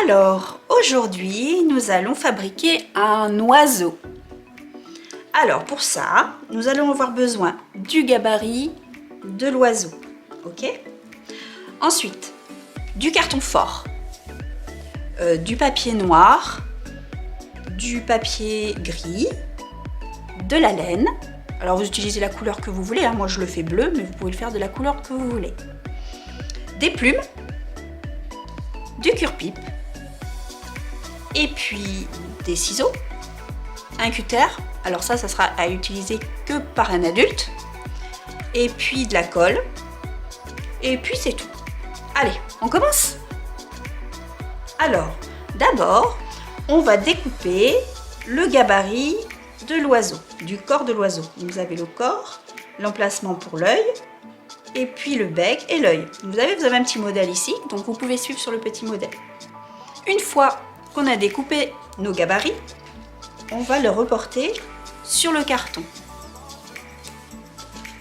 Alors, aujourd'hui, nous allons fabriquer un oiseau. Alors, pour ça, nous allons avoir besoin du gabarit de l'oiseau. Ok? Ensuite, du carton fort, du papier noir, du papier gris, de la laine. Alors, vous utilisez la couleur que vous voulez. Hein. Moi, je le fais bleu, mais vous pouvez le faire de la couleur que vous voulez. Des plumes, du cure-pipe, et puis des ciseaux, un cutter. Alors ça sera à utiliser que par un adulte. Et puis de la colle. Et puis c'est tout. Allez, on commence. Alors, d'abord, on va découper le gabarit de l'oiseau, du corps de l'oiseau. Vous avez le corps, l'emplacement pour l'œil, et puis le bec et l'œil. Vous avez un petit modèle ici, donc vous pouvez suivre sur le petit modèle. Une fois qu'on a découpé nos gabarits, on va le reporter sur le carton.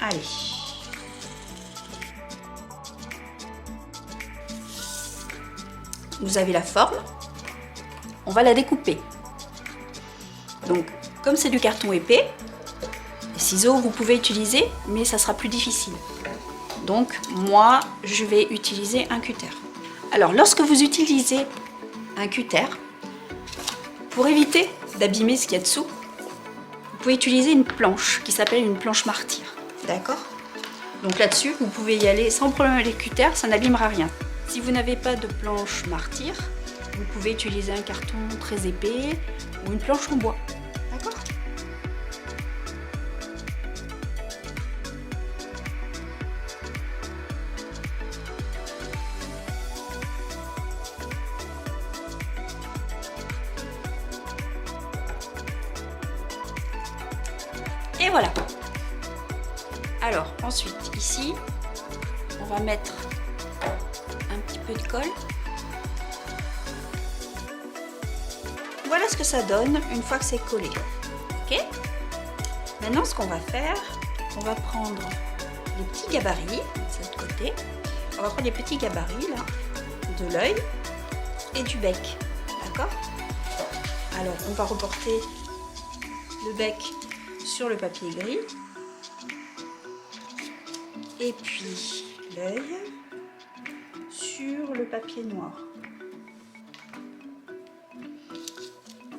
Allez. Vous avez la forme, on va la découper. Donc, comme c'est du carton épais, les ciseaux vous pouvez utiliser, mais ça sera plus difficile. Donc, moi, je vais utiliser un cutter. Alors, lorsque vous utilisez un cutter, pour éviter d'abîmer ce qu'il y a dessous, vous pouvez utiliser une planche qui s'appelle une planche martyr. D'accord? Donc là-dessus, vous pouvez y aller sans problème avec les cutters, ça n'abîmera rien. Si vous n'avez pas de planche martyr, vous pouvez utiliser un carton très épais ou une planche en bois. D'accord? Et voilà. Alors ensuite ici, on va mettre un petit peu de colle. Voilà ce que ça donne une fois que c'est collé. Ok? Maintenant ce qu'on va faire, on va prendre les petits gabarits de cet côté. On va prendre les petits gabarits là, de l'œil et du bec. D'accord? Alors on va reporter le bec sur le papier gris et puis l'œil sur le papier noir.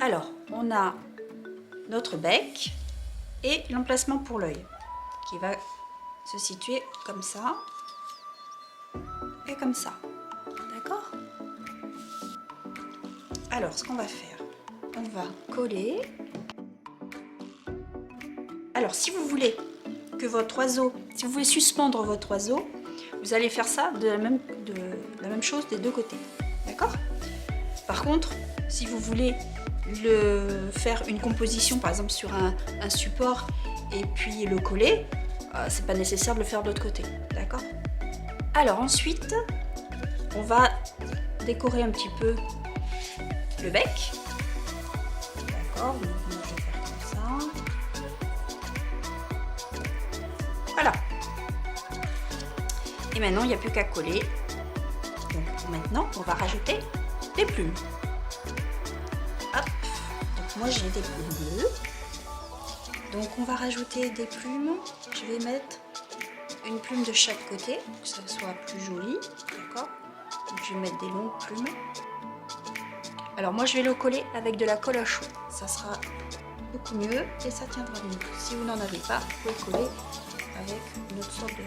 Alors, on a notre bec et l'emplacement pour l'œil qui va se situer comme ça et comme ça. D'accord? Alors, ce qu'on va faire, on va coller. Alors, si vous voulez que votre oiseau, si vous voulez suspendre votre oiseau, vous allez faire ça de la même chose des deux côtés. D'accord? Par contre, si vous voulez faire une composition, par exemple sur un support, et puis le coller, c'est pas nécessaire de le faire de l'autre côté. D'accord? Alors ensuite, on va décorer un petit peu le bec. D'accord? Voilà. Et maintenant, il n'y a plus qu'à coller. Donc maintenant, on va rajouter des plumes. Hop. Donc moi, j'ai des plumes bleues. Donc on va rajouter des plumes. Je vais mettre une plume de chaque côté, pour que ça soit plus joli. D'accord? Donc je vais mettre des longues plumes. Alors moi, je vais le coller avec de la colle à chaud. Ça sera beaucoup mieux et ça tiendra mieux. Si vous n'en avez pas, vous pouvez coller avec une autre sorte de colle.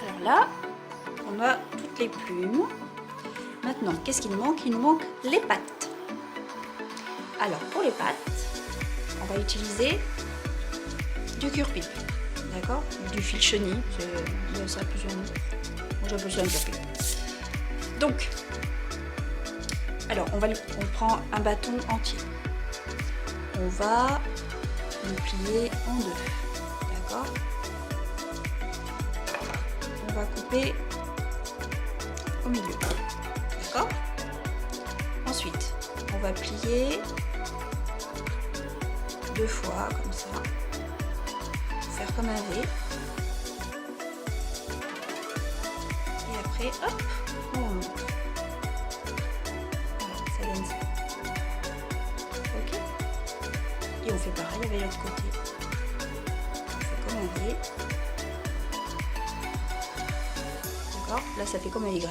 Alors là, on a toutes les plumes. Maintenant, qu'est-ce qu'il nous manque? Il nous manque les pattes. Alors, pour les pattes, on va utiliser du cure-pipe, d'accord? Du fil chenille, ça a plusieurs noms. Moi, j'appelle ça un cure-pipe. Donc, alors, on prend un bâton entier. On va le plier en deux, D'accord? On va couper au milieu. D'accord? Ensuite, on va plier 2 fois comme ça. Faire comme un V. Et après, hop, on remonte. Voilà, ça donne ça. Ok? Et on fait pareil avec l'autre côté. On fait comme un V. D'accord? Là, ça fait comme un Y.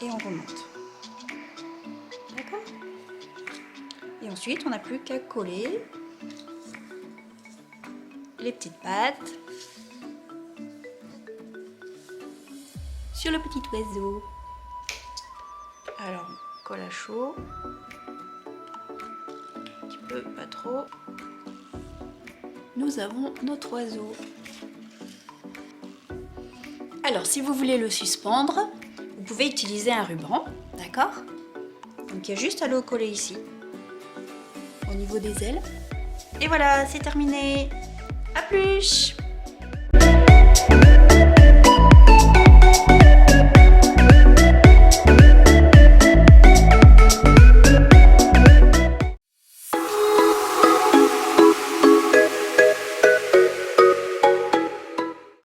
Et on remonte. D'accord? Et ensuite, on n'a plus qu'à coller les petites pattes sur le petit oiseau. Alors, on colle à chaud. Un petit peu, pas trop. Nous avons notre oiseau. Alors, si vous voulez le suspendre, vous pouvez utiliser un ruban, d'accord? Donc, il y a juste à le coller ici, au niveau des ailes. Et voilà, c'est terminé. À plus!